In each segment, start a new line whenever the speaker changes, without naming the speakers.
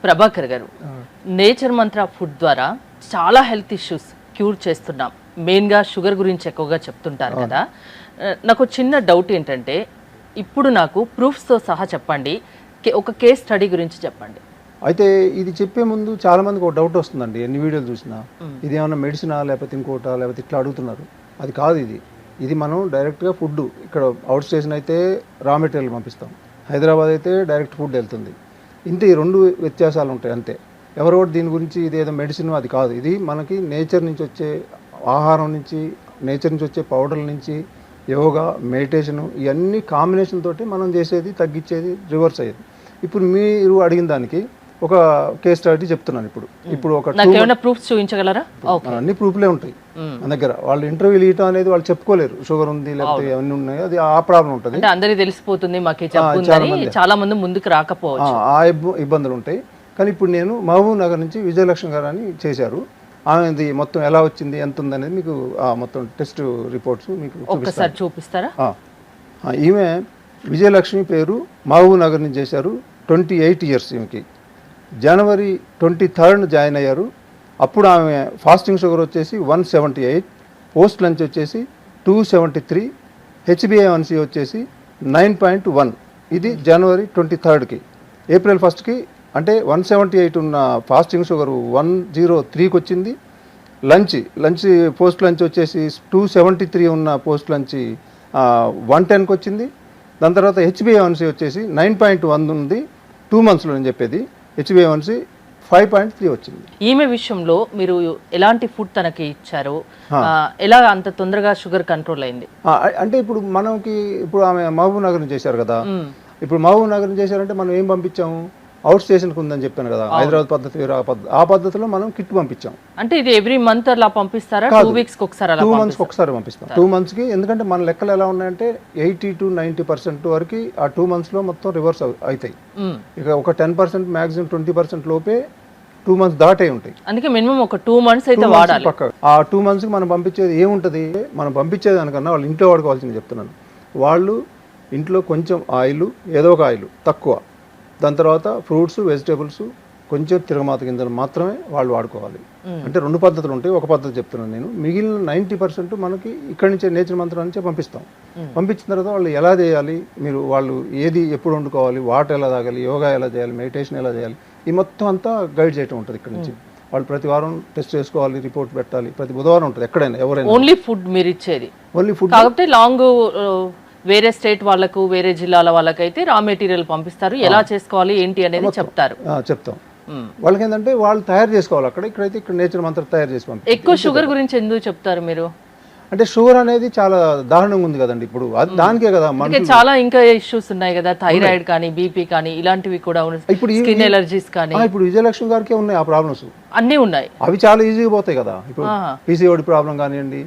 ప్రభాకర్ గారు, నేచర్ మంత్ర ఫుడ్ ద్వారా చాలా హెల్త్ ఇష్యూస్ క్యూర్ చేస్తున్నాం. మెయిన్గా షుగర్ గురించి ఎక్కువగా చెప్తుంటారు కదా. నాకు చిన్న డౌట్ ఏంటంటే, ఇప్పుడు నాకు ప్రూఫ్స్తో సహా చెప్పండి, ఒక కేస్ స్టడీ గురించి చెప్పండి.
అయితే ఇది చెప్పే ముందు చాలా మందికి ఒక డౌట్ వస్తుందండి, ఎన్ని వీడియోలు చూసినా ఇది ఏమన్నా మెడిసినా లేకపోతే ఇంకోటా లేకపోతే ఇట్లా అడుగుతున్నారు. అది కాదు, ఇది మనం డైరెక్ట్గా ఫుడ్ ఇక్కడ అవుట్ స్టేషన్ అయితే రా మెటీరియల్ పంపిస్తాం, హైదరాబాద్ అయితే డైరెక్ట్ ఫుడ్ వెళ్తుంది. ఇంత ఈ రెండు వ్యత్యాసాలు ఉంటాయి అంతే. ఎవరో దీని గురించి ఇది ఏదో మెడిసిన్ అది కాదు. ఇది మనకి నేచర్ నుంచి వచ్చే ఆహారం నుంచి, నేచర్ నుంచి వచ్చే పౌడర్ల నుంచి, యోగా, మెడిటేషను, ఇవన్నీ కాంబినేషన్ తోటి మనం చేసేది, తగ్గించేది, రివర్స్ అయ్యేది. ఇప్పుడు మీరు అడిగిన దానికి ఒక కేస్ స్టడీ చెప్తున్నాను. ఇప్పుడు ఒక
ప్రూఫ్స్ చూపించగలరా?
అన్ని ప్రూఫ్లే ఉంటాయి మన దగ్గర. వాళ్ళు ఇంటర్వ్యూలు ఇవ్వటం అనేది వాళ్ళు చెప్పుకోలేరు, షుగర్ ఉంది లేకపోతే అవన్నీ ఉన్నాయి, అది ఆ ప్రాబ్లం ఉంటుంది.
అందరికి తెలిసిపోతుంది, చాలా మంది ముందుకు రాకపోవచ్చు,
ఆ ఇబ్బందులు ఉంటాయి. కానీ ఇప్పుడు నేను మహబూబ్ నగర్ నుంచి విజయలక్ష్మి గారు అని చేశారు. ఆమెది మొత్తం ఎలా వచ్చింది, ఎంత ఉంది అనేది మీకు మొత్తం టెస్ట్ రిపోర్ట్స్ మీకు
ఒకసారి చూపిస్తారా?
ఈమె విజయలక్ష్మి పేరు, మహబూబ్ నగర్ నుంచి చేశారు. 28 ఇయర్స్. ఈమెకి జనవరి 23 జాయిన్ అయ్యారు. అప్పుడు ఆమె ఫాస్టింగ్ షుగర్ వచ్చేసి 178, పోస్ట్ లంచ్ వచ్చేసి 273, HbA1c వచ్చేసి 9.1. ఇది జనవరి 23కి. ఏప్రిల్ 1కి అంటే 178 ఉన్న ఫాస్టింగ్ షుగర్ 103కి వచ్చింది. లంచ్ పోస్ట్ లంచ్ వచ్చేసి 273 ఉన్న పోస్ట్ లంచ్ 110కి వచ్చింది. దాని తర్వాత HbA1c వచ్చేసి 9.1 ఉంది 2 monthsలో నేను చెప్పేది. HbA1c 5.3 వచ్చింది.
ఈమె విషయంలో మీరు ఎలాంటి ఫుడ్ తనకి ఇచ్చారు, ఎలా అంత తొందరగా షుగర్ కంట్రోల్ అయింది?
అంటే ఇప్పుడు ఆమె మహబూబ్ నగర్ చేశారు కదా. ఇప్పుడు మహబూబ్ నగర్ చేశారంటే మనం ఏం పంపించాము, అవుట్ స్టేషన్కి ఉందని చెప్పాను కదా, హైదరాబాద్ పద్ధతి వేరే, ఆ పద్ధతిలో మనం కిట్ పంపించాం.
అంటే ఇది ఎవ్రీ మంత్ అలా పంపిస్తారా? 2 weeks ఒకసారి?
2 months ఒకసారి పంపిస్తాం. 2 monthsకి. ఎందుకంటే మన లెక్కలు ఎలా ఉన్నాయంటే 80 to 90% వరకు ఆ 2 monthsలో మొత్తం రివర్స్ అవుతాయి. ఇక ఒక 10% మ్యాక్సిమం 20% లోపే 2 months దాటే ఉంటాయి.
అందుకే మినిమం ఒక 2 months అయితే వాడాలి.
ఆ 2 monthsకి మనం పంపించేది ఏముంటుంది, మనం పంపించేది అనుకన్నా వాళ్ళు ఇంట్లో వాడుకోవాల్సింది చెప్తున్నాను. వాళ్ళు ఇంట్లో కొంచెం ఆయిల్, ఏదో ఒక ఆయిల్ తక్కువ, దాని తర్వాత ఫ్రూట్స్, వెజిటేబుల్స్, కొంచెం తిరగమాత గింజలు మాత్రమే వాళ్ళు వాడుకోవాలి. అంటే 2 పద్ధతులు ఉంటాయి, ఒక పద్ధతి చెప్తున్నాను నేను. మిగిలిన 90% మనకి ఇక్కడి నుంచే నేచర్ మంత్రం నుంచే పంపిస్తాం. పంపించిన తర్వాత వాళ్ళు ఎలా చేయాలి, వాళ్ళు ఏది ఎప్పుడు వండుకోవాలి, వాటర్ ఎలా తాగాలి, యోగా ఎలా చేయాలి, మెడిటేషన్ ఎలా చేయాలి, ఈ మొత్తం అంతా గైడ్ చేయటం ఉంటుంది ఇక్కడ నుంచి. వాళ్ళు ప్రతి వారం టెస్ట్ చేసుకోవాలి, రిపోర్ట్ పెట్టాలి. ప్రతి బుధవారం ఉంటుంది ఎక్కడైనా, ఎవరైనా.
ఓన్లీ ఫుడ్ మీరు ఇచ్చేది?
Only food.
కాబట్టి లాంగ్ వేరే స్టేట్ వాళ్ళకు, వేరే జిల్లాల వాళ్ళకైతే రా మెటీరియల్ పంపిస్తారు, ఎలా చేసుకోవాలి ఏంటి అనేది చెప్తారు.
చెప్తాం. వాళ్ళకి ఏంటంటే వాళ్ళు తయారు చేసుకోవాలి అక్కడ, ఇక్కడైతే ఇక్కడ నేచర్ మంత్రం తయారు చేసి పంపిస్తారు.
ఎక్కువ షుగర్ గురించి ఎందుకు చెప్తారు మీరు? అంటే
షుగర్ అనేది చాలా దారుణంగా ఉంది కదండి ఇప్పుడు, దానికే కదా మనకి
చాలా ఇంకా ఇష్యూస్ ఉన్నాయి కదా, థైరాయిడ్ కానీ, బీపీ కానీ, ఇలాంటివి కూడా, ఇప్పుడు స్కిన్ ఎలర్జీస్ కానీ.
ఇప్పుడు విజయలక్ష్మి గారికి ఉన్నాయి ఆ ప్రాబ్లమ్స్,
అన్నీ ఉన్నాయి.
అవి చాలా ఈజీగా పోతాయి కదా. ఇప్పుడు PCOD ప్రాబ్లం కానివ్వండి,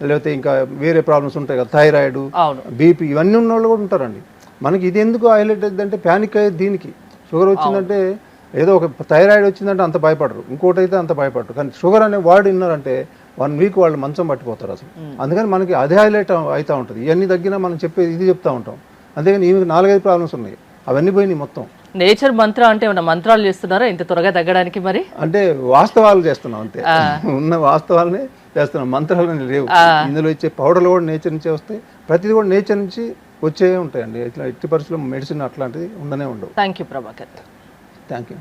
లేకపోతే ఇంకా వేరే ప్రాబ్లమ్స్ ఉంటాయి కదా, థైరాయిడ్, బీపీ, ఇవన్నీ ఉన్న వాళ్ళు కూడా ఉంటారండి. మనకి ఇది ఎందుకు హైలైట్ అయిందంటే ప్యానిక్ అయ్యేది దీనికి. షుగర్ వచ్చిందంటే ఏదో ఒక థైరాయిడ్ వచ్చిందంటే అంత భయపడరు, ఇంకోటి అయితే అంత భయపడరు. కానీ షుగర్ అనే వర్డ్ విన్నారంటే 1 week వాళ్ళు మంచం పట్టిపోతారు అసలు. అందుకని మనకి అదే హైలైట్ అవుతూ ఉంటుంది. ఇవన్నీ తగ్గినా మనం చెప్పేది ఇది చెప్తా ఉంటాం. అంతేగాని ఈమెకి 4-5 ప్రాబ్లమ్స్ ఉన్నాయి, అవన్నీ పోయినాయి మొత్తం.
నేచర్ మంత్ర అంటే ఏమన్నా మంత్రాలు చేస్తున్నారా ఇంత త్వరగా తగ్గడానికి? మరి
అంటే వాస్తవాలు చేస్తున్నాం అంతే, ఉన్న వాస్తవాలనే చేస్తున్నాం, మంత్రాలు లేవు. ఇందులో ఇచ్చే పౌడర్లు కూడా నేచర్ నుంచే వస్తాయి, ప్రతిదీ కూడా నేచర్ నుంచి వచ్చే ఉంటాయండి. ఇట్లా ఎట్టి పరిస్థితుల్లో మెడిసిన్ అట్లాంటిది ఉండనే ఉండవు.
Thank you Prabhakar.
Thank you.